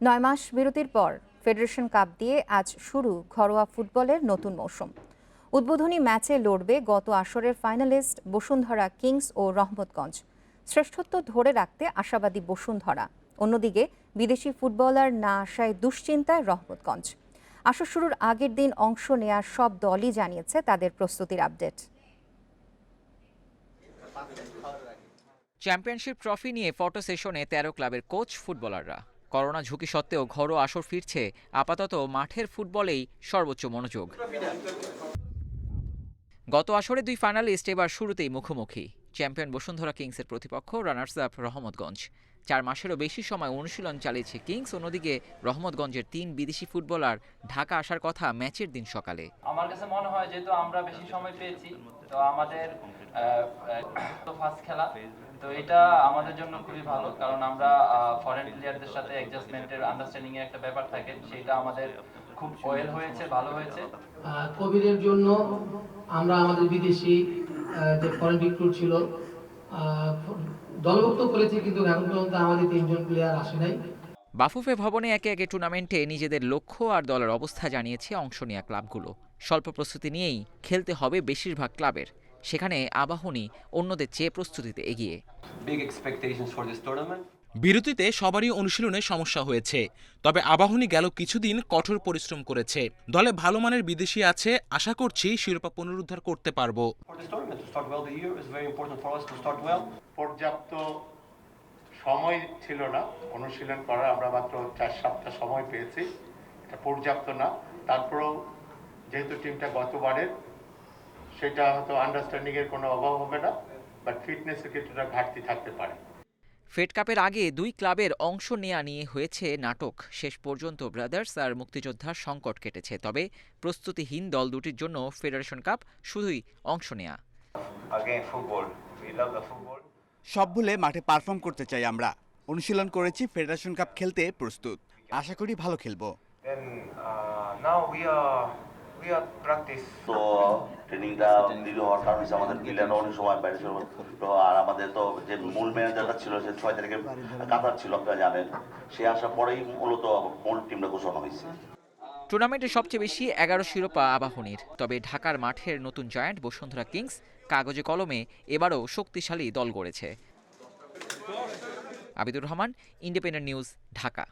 ৯ মাস বিরতির পর federation cup দিয়ে আজ শুরু ঘরোয়া ফুটবলের নতুন মৌসুম। উদ্বোধনী ম্যাচে লড়বে গত আসরের ফাইনালিস্ট বসুন্ধরা কিংস ও রহমতগঞ্জ। শ্রেষ্ঠত্ব ধরে রাখতে আশাবাদী বসুন্ধরা, অন্যদিকে বিদেশি ফুটবলার না আসায় দুশ্চিন্তায় রহমতগঞ্জ। আসর শুরুর আগের দিন অংশ নেয়ার সব দলই জানিয়েছে তাদের প্রস্তুতির আপডেট। চ্যাম্পিয়নশিপ ট্রফি নিয়ে ফটো সেশনে ১৩ ক্লাবের কোচ ফুটবলাররা। করোনা ঝুঁকি সত্ত্বেও ঘরোয়া আসর ফিরছে, আপাতত মাঠের ফুটবলেই সর্বোচ্চ মনোযোগ। গত আসরে দুই ফাইনালিস্ট এবার শুরুতেই মুখোমুখি। চ্যাম্পিয়ন বসুন্ধরা কিংসের প্রতিপক্ষ রানার্স আপ রহমতগঞ্জ। ৪ মাসেরও বেশি সময় অনুশীলন চালিয়েছে কিংস, অন্যদিকে রহমতগঞ্জের ৩ বিদেশি ফুটবলার ঢাকা আসার কথা ম্যাচের দিন সকালে। আমার কাছে মনে হয় যেহেতু আমরা বেশি সময় পেয়েছি, তো আমাদের ফার্স্ট খেলা, তো এটা আমাদের জন্য খুবই ভালো, কারণ আমরা ফরেন প্লেয়ারদের সাথে অ্যাডজাস্টমেন্টের আন্ডারস্ট্যান্ডিং এর একটা ব্যাপার থাকে, সেটা আমাদের খুব ওয়েল হয়েছে, ভালো হয়েছে। কোভিডের জন্য আমরা আমাদের বিদেশি যে ফরেন রিক্রুট ছিল দলভুক্ত করেছি, কিন্তু এখন পর্যন্ত আমাদের ৩ জন প্লেয়ার আসে নাই। বাফুফে ভবনে একে একে টুর্নামেন্টে নিজেদের লক্ষ্য আর দলের অবস্থা জানিয়েছে অংশ নেওয়া ক্লাবগুলো। স্বল্প প্রস্তুতি নিয়েই খেলতে হবে বেশিরভাগ ক্লাবের। সেখানে আবাহনী অন্যদের চেয়ে প্রস্তুতিতে এগিয়ে। বিরতিতে সবারই অনুশীলনে সমস্যা হয়েছে, তবে আবাহনী গেল কিছুদিন কঠোর পরিশ্রম করেছে। দলে ভালো মানের বিদেশি আছে, আশা করছি শিরোপা পুনরুদ্ধার করতে পারবো। পর্যাপ্ত সময় ছিল না অনুশীলন করার, আমরা মাত্র ৪ সপ্তাহ সময় পেয়েছি, এটা পর্যাপ্ত না। তারপরেও যেহেতু টিমটা গতবারের, সেটা হয়তো আন্ডারস্ট্যান্ডিং এর কোনো অভাব হবে না, বাট ফিটনেসের কিছুটা ঘাটতি থাকতে পারে। ফেড কাপের আগে দুই ক্লাবের অংশ নেওয়া নিয়ে হয়েছে নাটক। শেষ পর্যন্ত ব্রাদার্স আর মুক্তিযোদ্ধার সংকট কেটেছে, তবে প্রস্তুতিহীন দল দুটির জন্য ফেডারেশন কাপ শুধুই অংশ নেয়া। সব ভুলে মাঠে পারফর্ম করতে চাই আমরা। অনুশীলন করেছি, ফেডারেশন কাপ খেলতে প্রস্তুত, আশা করি ভালো খেলবো। তো ট্রেনিংটা দিল হওয়ার কারণ হচ্ছে আমাদের প্লেয়াররা অনেক সময় বাইরে ছিল, আর আমাদের তো যে মূল ম্যানেজারটা ছিল সে ৬ তারিখে কাতার ছিল, আপনারা জানেন। সে আসার পরেই মূলত মূল টিমটা ঘোষণা হয়েছে। টুর্নামেন্টে সবচেয়ে বেশি ১১ শিরোপা আবাহনীর, তবে ঢাকার মাঠের নতুন জয়ান্ট বসুন্ধরা কিংস কাগজে কলমে এবারও শক্তিশালী দল গড়েছে। Abidur Rahman, independent news, Dhaka.